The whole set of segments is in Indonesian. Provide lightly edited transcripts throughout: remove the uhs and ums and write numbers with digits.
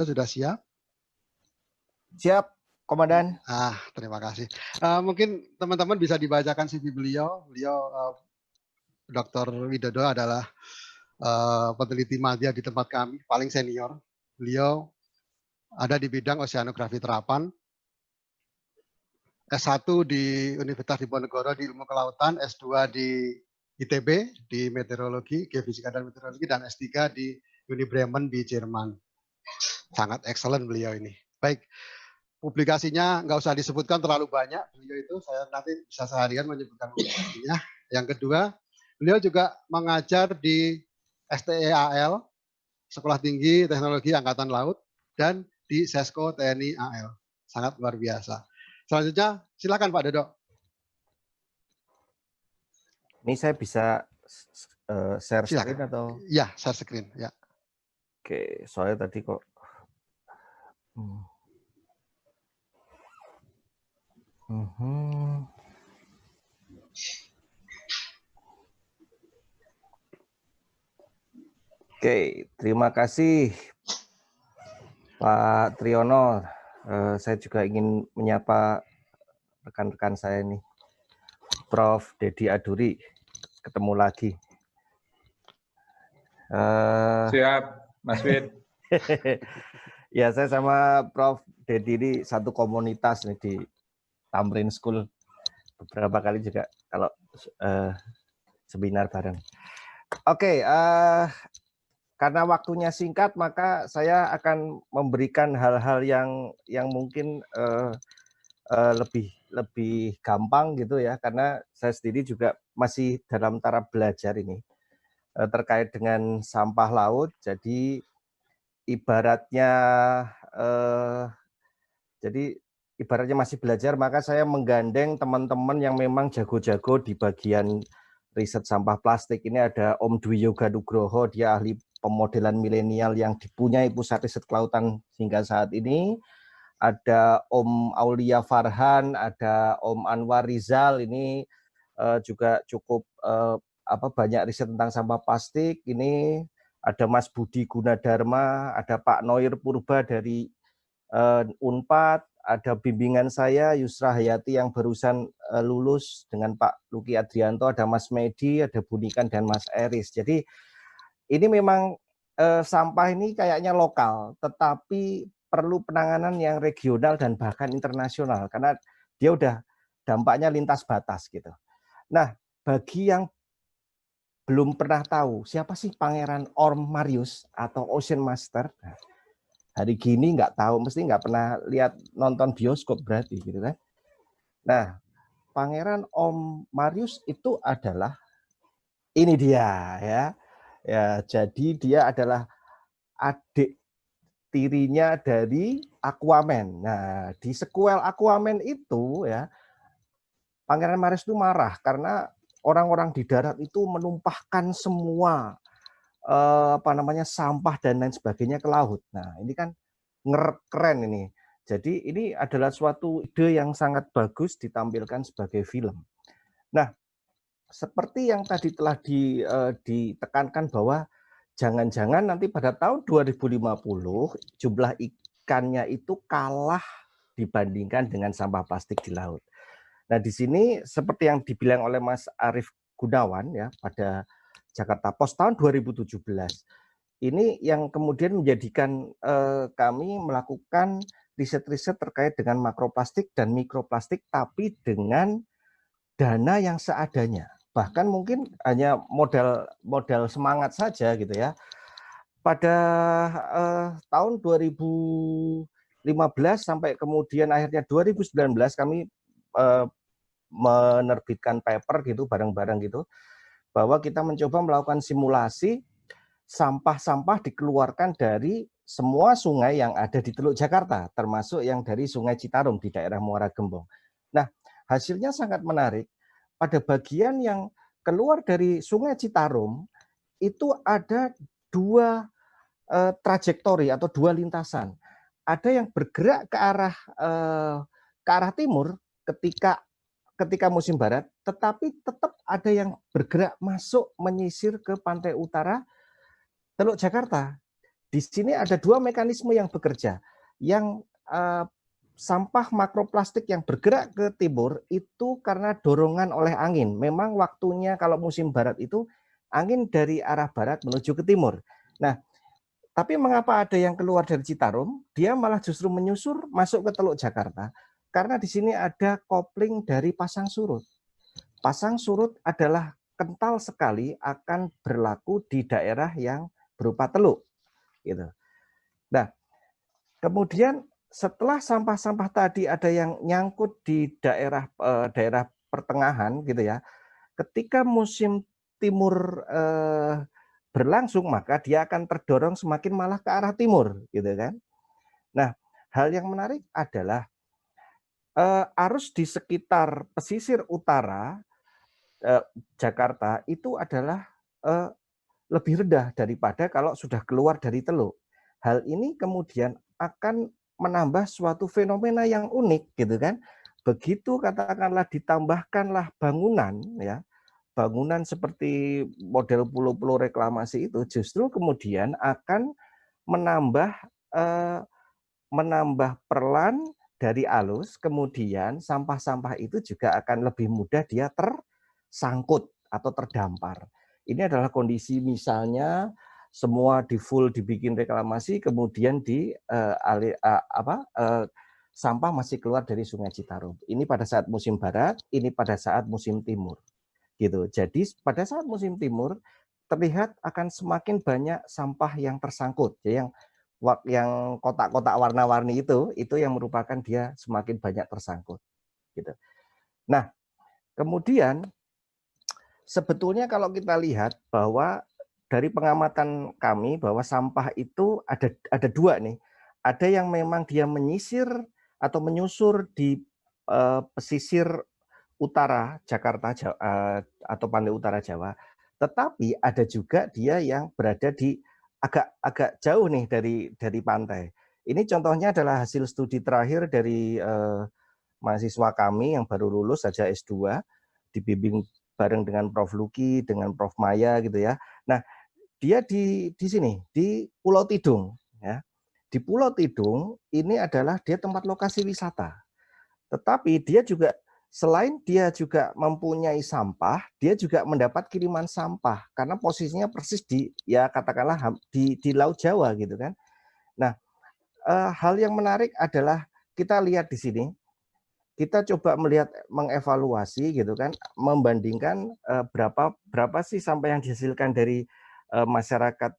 sudah siap? Siap, Komandan. Terima kasih. Mungkin teman-teman bisa dibacakan CV beliau. Beliau Dr. Widodo adalah peneliti madya di tempat kami, paling senior. Beliau ada di bidang oceanografi terapan, S1 di Universitas Diponegoro di Ilmu Kelautan, S2 di ITB di Meteorologi, Geofisika dan Meteorologi, dan S3 di Uni Bremen di Jerman. Sangat excellent beliau ini. Baik, publikasinya nggak usah disebutkan terlalu banyak. Beliau itu saya nanti bisa seharian menyebutkan publikasinya. Yang kedua, beliau juga mengajar di STEAL, Sekolah Tinggi Teknologi Angkatan Laut, dan di SESCO TNI AL. Sangat luar biasa. Selanjutnya, silakan Pak Dodo. Ini saya bisa share screen Silakan. atau? Ya, share screen. Ya. Oke, soalnya tadi kok. Oke, terima kasih Pak Triyono. Saya juga ingin menyapa rekan-rekan saya nih, Prof. Dedi Aduri. Ketemu lagi. Siap, Mas Wid. Ya, saya sama Prof. Dedi ini satu komunitas nih di Tamrin School. Beberapa kali juga kalau seminar bareng. Oke, karena waktunya singkat, maka saya akan memberikan hal-hal yang mungkin lebih gampang gitu ya, karena saya sendiri juga masih dalam taraf belajar ini terkait dengan sampah laut. Jadi ibaratnya masih belajar, maka saya menggandeng teman-teman yang memang jago-jago di bagian riset sampah plastik. Ini ada Om Dwi Yoga Nugroho, dia ahli pemodelan milenial yang dipunyai Pusat Riset Kelautan hingga saat ini. Ada Om Aulia Farhan, ada Om Anwar Rizal, ini juga cukup banyak riset tentang sampah plastik. Ini ada Mas Budi Gunadarma, ada Pak Noir Purba dari Unpad, ada bimbingan saya Yusra Hayati yang barusan lulus dengan Pak Luki Adrianto, ada Mas Medi, ada Bunikan dan Mas Eris. Jadi ini memang sampah ini kayaknya lokal, tetapi perlu penanganan yang regional dan bahkan internasional karena dia udah dampaknya lintas batas gitu. Nah, bagi yang belum pernah tahu siapa sih Pangeran Orm Marius atau Ocean Master, nah, hari gini nggak tahu, mesti nggak pernah lihat nonton bioskop berarti gitu kan. Nah, Pangeran Om Marius itu adalah ini dia ya. Ya, jadi dia adalah adik tirinya dari Aquaman. Nah, di sequel Aquaman itu ya Pangeran Marius itu marah karena orang-orang di darat itu menumpahkan semua sampah dan lain sebagainya ke laut. Nah, ini kan keren ini. Jadi ini adalah suatu ide yang sangat bagus ditampilkan sebagai film. Nah, seperti yang tadi telah ditekankan bahwa jangan-jangan nanti pada tahun 2050 jumlah ikannya itu kalah dibandingkan dengan sampah plastik di laut. Nah, di sini seperti yang dibilang oleh Mas Arief Gunawan ya pada Jakarta Post tahun 2017. Ini yang kemudian menjadikan kami melakukan riset-riset terkait dengan makroplastik dan mikroplastik, tapi dengan dana yang seadanya. Bahkan mungkin hanya modal semangat saja gitu ya. Pada tahun 2015 sampai kemudian akhirnya 2019 kami menerbitkan paper gitu bareng-bareng gitu, bahwa kita mencoba melakukan simulasi sampah-sampah dikeluarkan dari semua sungai yang ada di Teluk Jakarta, termasuk yang dari Sungai Citarum di daerah Muara Gembong. Nah, hasilnya sangat menarik. Pada bagian yang keluar dari Sungai Citarum, itu ada dua trajektori atau dua lintasan. Ada yang bergerak ke arah timur ketika musim barat, tetapi tetap ada yang bergerak masuk menyisir ke pantai utara Teluk Jakarta. di sini ada dua mekanisme yang bekerja. Yang sampah makroplastik yang bergerak ke timur itu karena dorongan oleh angin. Memang waktunya kalau musim barat itu angin dari arah barat menuju ke timur. Nah, tapi mengapa ada yang keluar dari Citarum, dia malah justru menyusur masuk ke Teluk Jakarta? Karena di sini ada kopling dari pasang surut. Pasang surut adalah kental sekali akan berlaku di daerah yang berupa teluk. Gitu. Nah, kemudian setelah sampah-sampah tadi ada yang nyangkut di daerah pertengahan gitu ya. Ketika musim timur berlangsung maka dia akan terdorong semakin malah ke arah timur gitu kan. Nah, hal yang menarik adalah arus di sekitar pesisir utara Jakarta itu adalah lebih rendah daripada kalau sudah keluar dari teluk. Hal ini kemudian akan menambah suatu fenomena yang unik gitu kan. Begitu katakanlah ditambahkanlah bangunan ya, bangunan seperti model pulau-pulau reklamasi itu justru kemudian akan menambah menambah perlan dari alus, kemudian sampah-sampah itu juga akan lebih mudah dia tersangkut atau terdampar. Ini adalah kondisi misalnya semua di full dibikin reklamasi, kemudian sampah masih keluar dari Sungai Citarum. Ini pada saat musim barat, ini pada saat musim timur. Gitu. Jadi pada saat musim timur terlihat akan semakin banyak sampah yang tersangkut, yang kotak-kotak warna-warni itu yang merupakan dia semakin banyak tersangkut. Gitu. Nah, kemudian sebetulnya kalau kita lihat bahwa dari pengamatan kami bahwa sampah itu ada dua nih. Ada yang memang dia menyisir atau menyusur di pesisir utara Jakarta atau pantai utara Jawa, tetapi ada juga dia yang berada di agak jauh nih dari pantai. Ini contohnya adalah hasil studi terakhir dari mahasiswa kami yang baru lulus saja S2, dibimbing bareng dengan Prof. Luki, dengan Prof. Maya gitu ya. Nah, dia di sini di Pulau Tidung ya. Di Pulau Tidung ini adalah dia tempat lokasi wisata. Tetapi dia juga selain dia juga mempunyai sampah, dia juga mendapat kiriman sampah karena posisinya persis di ya katakanlah di Laut Jawa gitu kan. Nah, hal yang menarik adalah kita lihat di sini, kita coba melihat mengevaluasi gitu kan, membandingkan berapa sih sampah yang dihasilkan dari masyarakat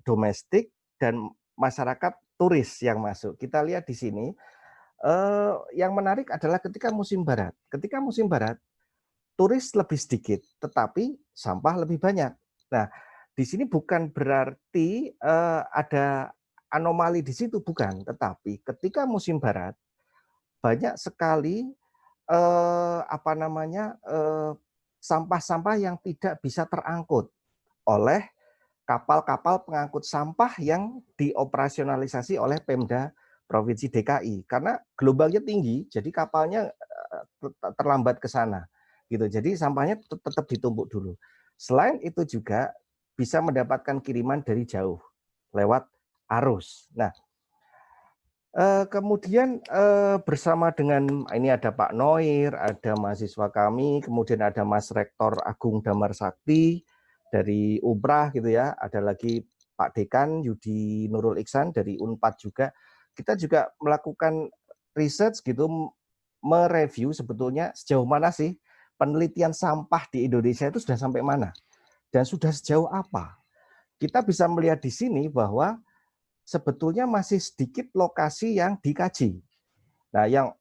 domestik dan masyarakat turis yang masuk. Kita lihat di sini. Yang menarik adalah ketika musim barat. Ketika musim barat, turis lebih sedikit, tetapi sampah lebih banyak. Nah, di sini bukan berarti ada anomali di situ, bukan. Tetapi ketika musim barat, banyak sekali sampah-sampah yang tidak bisa terangkut oleh kapal-kapal pengangkut sampah yang dioperasionalisasi oleh Pemda Provinsi DKI karena gelombangnya tinggi, jadi kapalnya terlambat ke sana, gitu. Jadi sampahnya tetap ditumpuk dulu. Selain itu juga bisa mendapatkan kiriman dari jauh lewat arus. Nah, kemudian bersama dengan ini ada Pak Noir, ada mahasiswa kami, kemudian ada Mas Rektor Agung Damar Sakti dari Umprah gitu ya, ada lagi Pak Dekan Yudi Nurul Iksan dari Unpad juga. Kita juga melakukan research gitu, mereview sebetulnya sejauh mana sih penelitian sampah di Indonesia itu sudah sampai mana dan sudah sejauh apa. Kita bisa melihat di sini bahwa sebetulnya masih sedikit lokasi yang dikaji. Nah, yang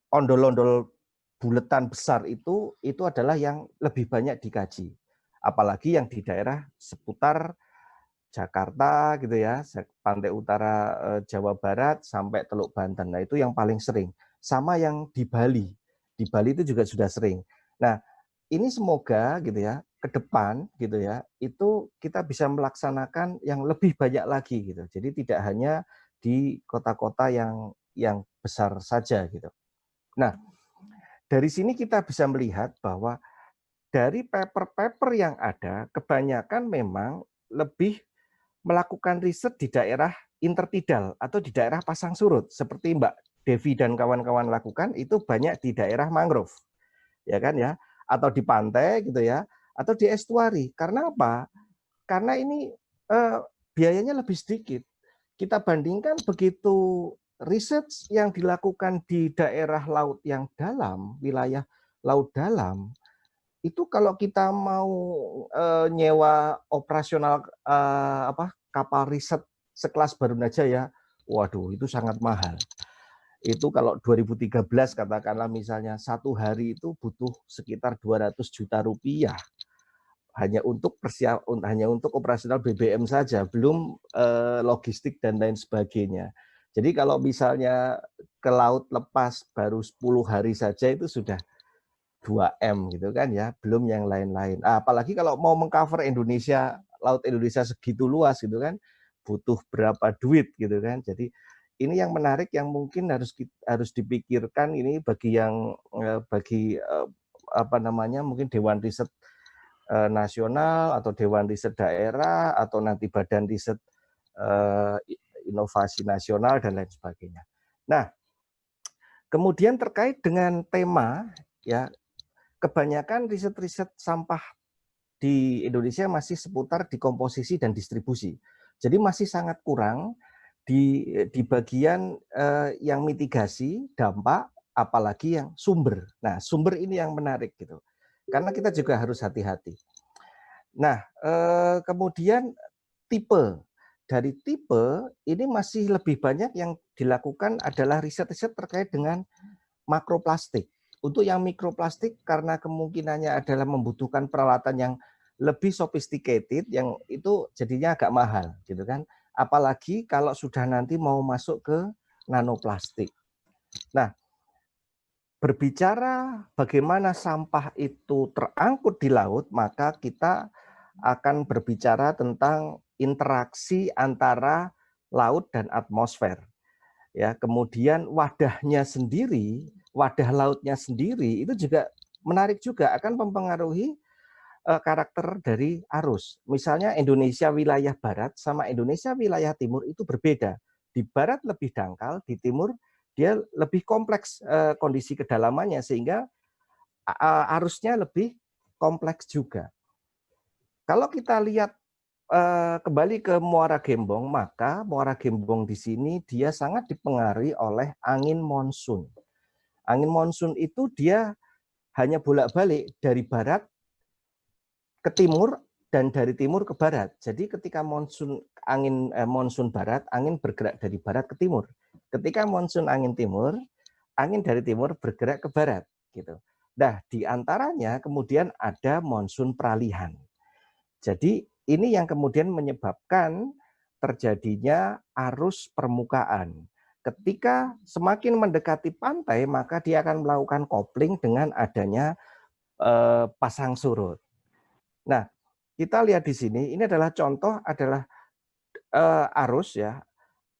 ondol-ondol buletan besar itu adalah yang lebih banyak dikaji. Apalagi yang di daerah seputar Jakarta gitu ya, pantai utara Jawa Barat sampai Teluk Banten. Nah, itu yang paling sering. Sama yang di Bali. Di Bali itu juga sudah sering. Nah, ini semoga gitu ya, ke depan gitu ya, itu kita bisa melaksanakan yang lebih banyak lagi gitu. Jadi tidak hanya di kota-kota yang besar saja gitu. Nah, dari sini kita bisa melihat bahwa dari paper-paper yang ada, kebanyakan memang lebih melakukan riset di daerah intertidal atau di daerah pasang surut seperti Mbak Devi dan kawan-kawan lakukan itu banyak di daerah mangrove, ya kan ya, atau di pantai gitu ya, atau di estuari. Karena apa? Karena ini biayanya lebih sedikit. Kita bandingkan begitu riset yang dilakukan di daerah laut yang dalam, wilayah laut dalam, itu kalau kita mau nyewa operasional kapal riset sekelas Barunajaya, waduh itu sangat mahal. Itu kalau 2013 katakanlah misalnya satu hari itu butuh sekitar 200 juta rupiah hanya untuk operasional BBM saja, belum logistik dan lain sebagainya. Jadi kalau misalnya ke laut lepas baru 10 hari saja itu sudah 2M gitu kan ya, belum yang lain-lain. Apalagi kalau mau mengcover Indonesia, laut Indonesia segitu luas gitu kan, butuh berapa duit gitu kan. Jadi ini yang menarik yang mungkin harus dipikirkan ini bagi yang mungkin Dewan Riset Nasional atau Dewan Riset Daerah atau nanti Badan Riset Inovasi Nasional dan lain sebagainya. Nah, kemudian terkait dengan tema ya, kebanyakan riset-riset sampah di Indonesia masih seputar dekomposisi dan distribusi. Jadi masih sangat kurang di bagian yang mitigasi dampak, apalagi yang sumber. Nah, sumber ini yang menarik gitu. Karena kita juga harus hati-hati. Nah, kemudian tipe. Dari tipe ini masih lebih banyak yang dilakukan adalah riset-riset terkait dengan makroplastik. Untuk yang mikroplastik karena kemungkinannya adalah membutuhkan peralatan yang lebih sophisticated, yang itu jadinya agak mahal gitu kan. Apalagi kalau sudah nanti mau masuk ke nanoplastik. Nah, berbicara bagaimana sampah itu terangkut di laut, maka kita akan berbicara tentang interaksi antara laut dan atmosfer. Ya, kemudian wadahnya sendiri, wadah lautnya sendiri itu juga menarik juga akan mempengaruhi karakter dari arus. Misalnya Indonesia wilayah barat sama Indonesia wilayah timur itu berbeda. Di barat lebih dangkal, di timur dia lebih kompleks kondisi kedalamannya sehingga arusnya lebih kompleks juga. Kalau kita lihat kembali ke Muara Gembong, maka Muara Gembong di sini dia sangat dipengaruhi oleh angin monsun. Angin monsun itu dia hanya bolak-balik dari barat ke timur dan dari timur ke barat. Jadi ketika monsun barat, angin bergerak dari barat ke timur. Ketika monsun angin timur, angin dari timur bergerak ke barat gitu. Nah, di antaranya kemudian ada monsun peralihan. Jadi ini yang kemudian menyebabkan terjadinya arus permukaan. Ketika semakin mendekati pantai, maka dia akan melakukan kopling dengan adanya pasang surut. Nah, kita lihat di sini, ini adalah contoh adalah arus ya,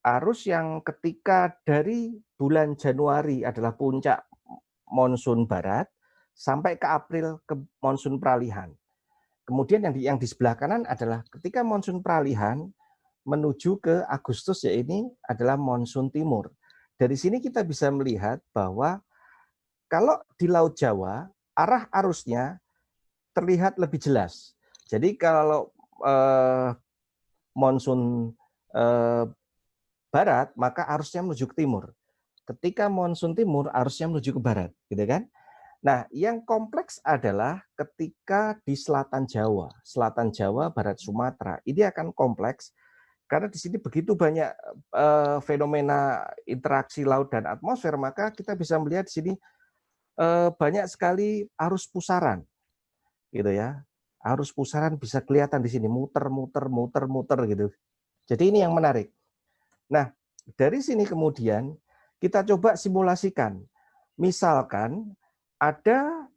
arus yang ketika dari bulan Januari adalah puncak monsun barat sampai ke April ke monsun peralihan. Kemudian yang di sebelah kanan adalah ketika monsun peralihan menuju ke Agustus, ya ini adalah monsun timur. Dari sini kita bisa melihat bahwa kalau di Laut Jawa, arah arusnya terlihat lebih jelas. Jadi kalau monsun barat, maka arusnya menuju ke timur. Ketika monsun timur, arusnya menuju ke barat, gitu kan? Nah, yang kompleks adalah ketika di selatan Jawa, barat Sumatera, ini akan kompleks karena di sini begitu banyak fenomena interaksi laut dan atmosfer, maka kita bisa melihat di sini banyak sekali arus pusaran, gitu ya. Arus pusaran bisa kelihatan di sini muter gitu. Jadi ini yang menarik. Nah, dari sini kemudian kita coba simulasikan. Misalkan ada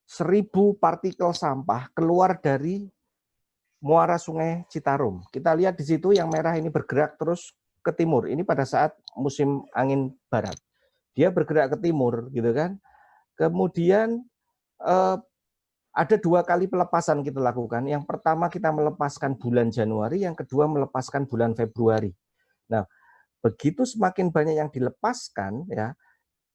1.000 partikel sampah keluar dari muara Sungai Citarum. Kita lihat di situ yang merah ini bergerak terus ke timur. Ini pada saat musim angin barat. Dia bergerak ke timur, gitu kan. Kemudian ada 2 kali pelepasan kita lakukan. Yang pertama kita melepaskan bulan Januari, yang kedua melepaskan bulan Februari. Nah, begitu semakin banyak yang dilepaskan, ya,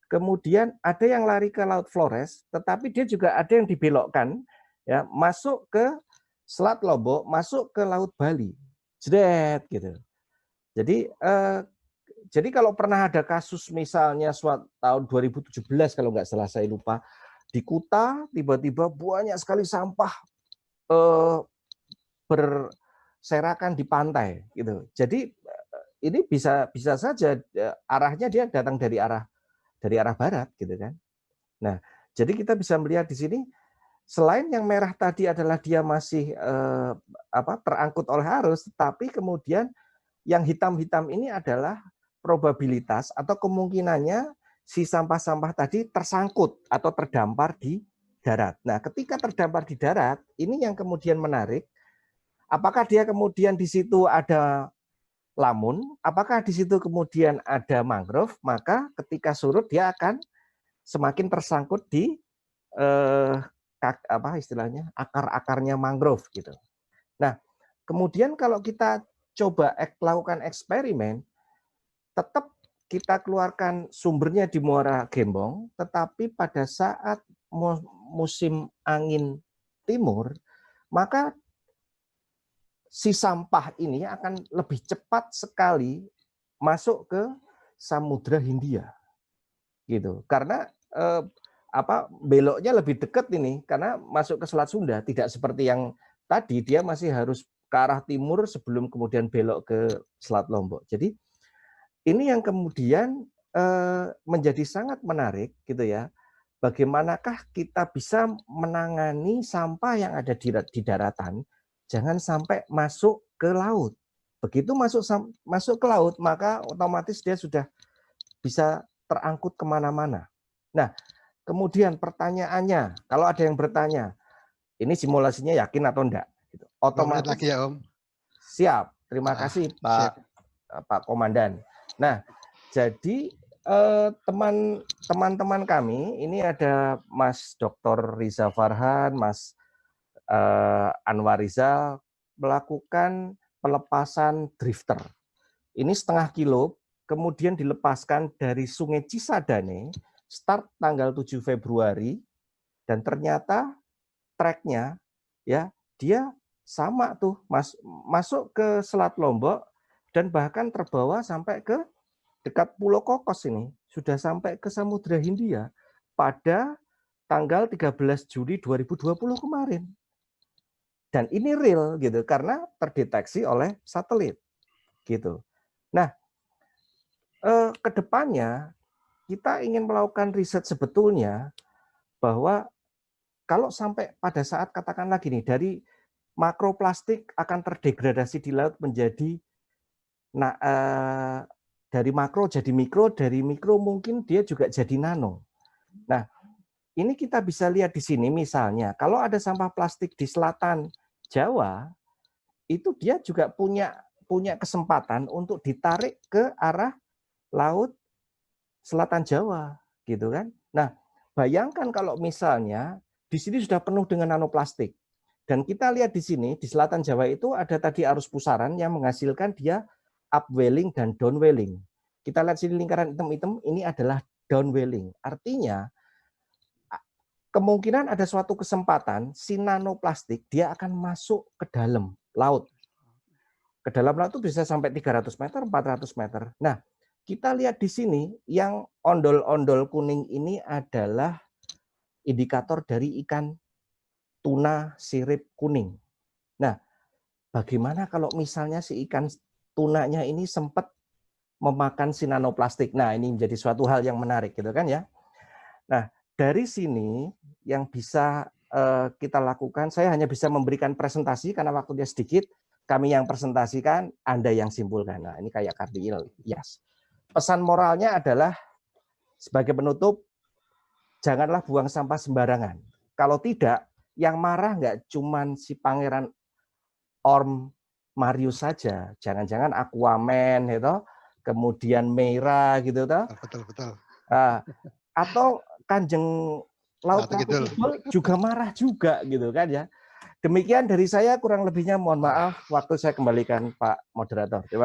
kemudian ada yang lari ke Laut Flores, tetapi dia juga ada yang dibelokkan, ya, masuk ke Selat Lombok, masuk ke Laut Bali, jret gitu. Jadi kalau pernah ada kasus misalnya suatu tahun 2017 kalau nggak salah saya lupa, di Kuta tiba-tiba banyak sekali sampah berserakan di pantai gitu. Jadi ini bisa saja arahnya dia datang dari arah barat gitu kan. Nah, jadi kita bisa melihat di sini selain yang merah tadi adalah dia masih terangkut oleh arus, tetapi kemudian yang hitam-hitam ini adalah probabilitas atau kemungkinannya si sampah-sampah tadi tersangkut atau terdampar di darat. Nah, ketika terdampar di darat, ini yang kemudian menarik. Apakah dia kemudian di situ ada lamun? Apakah di situ kemudian ada mangrove? Maka ketika surut dia akan semakin tersangkut di istilahnya akar-akarnya mangrove gitu. Nah, kemudian kalau kita coba lakukan eksperimen, tetap kita keluarkan sumbernya di Muara Gembong, tetapi pada saat musim angin timur, maka si sampah ini akan lebih cepat sekali masuk ke Samudra Hindia, gitu. Karena beloknya lebih dekat ini, karena masuk ke Selat Sunda, tidak seperti yang tadi dia masih harus ke arah timur sebelum kemudian belok ke Selat Lombok. Jadi ini yang kemudian menjadi sangat menarik, gitu ya. Bagaimanakah kita bisa menangani sampah yang ada di daratan, jangan sampai masuk ke laut. Begitu masuk ke laut, maka otomatis dia sudah bisa terangkut kemana-mana. Nah, kemudian pertanyaannya, kalau ada yang bertanya, ini simulasinya yakin atau enggak? Otomatis lagi ya, Om. Siap. Terima kasih Pak Komandan. Nah, jadi teman-teman kami, ini ada Mas Dr. Riza Farhan, Mas Anwar Rizal, melakukan pelepasan drifter. Ini 0,5 kilo, kemudian dilepaskan dari Sungai Cisadane, start tanggal 7 Februari, dan ternyata tracknya ya dia sama tuh masuk ke Selat Lombok dan bahkan terbawa sampai ke dekat Pulau Kokos ini, sudah sampai ke Samudra Hindia pada tanggal 13 Juli 2020 kemarin. Dan ini real gitu karena terdeteksi oleh satelit gitu. Nah, kedepannya kita ingin melakukan riset sebetulnya bahwa kalau sampai pada saat katakanlah gini, dari makroplastik akan terdegradasi di laut menjadi dari makro jadi mikro, dari mikro mungkin dia juga jadi nano. Nah, ini kita bisa lihat di sini misalnya, kalau ada sampah plastik di selatan Jawa, itu dia juga punya kesempatan untuk ditarik ke arah laut selatan Jawa, gitu kan? Nah, bayangkan kalau misalnya di sini sudah penuh dengan nanoplastik, dan kita lihat di sini di selatan Jawa itu ada tadi arus pusaran yang menghasilkan dia upwelling dan downwelling. Kita lihat sini lingkaran hitam-hitam, ini adalah downwelling. Artinya kemungkinan ada suatu kesempatan si nanoplastik dia akan masuk ke dalam laut. Ke dalam laut itu bisa sampai 300 meter, 400 meter. Nah, kita lihat di sini yang ondol-ondol kuning ini adalah indikator dari ikan tuna sirip kuning. Nah, bagaimana kalau misalnya si ikan tunanya ini sempat memakan si nanoplastik? Nah, ini menjadi suatu hal yang menarik gitu kan ya. Nah, dari sini yang bisa kita lakukan, saya hanya bisa memberikan presentasi karena waktunya sedikit. Kami yang presentasikan, Anda yang simpulkan. Nah, ini kayak Kardiil. Yes. Pesan moralnya adalah sebagai penutup, janganlah buang sampah sembarangan. Kalau tidak, yang marah nggak cuman si Pangeran Orm Marius saja, jangan-jangan Aquaman gitu, kemudian Meira gitu toh. Betul. Atau Kanjeng Laut Ratu Ratu Kidul. Kidul juga marah juga gitu kan ya. Demikian dari saya, kurang lebihnya mohon maaf. Waktu saya kembalikan Pak Moderator. Terima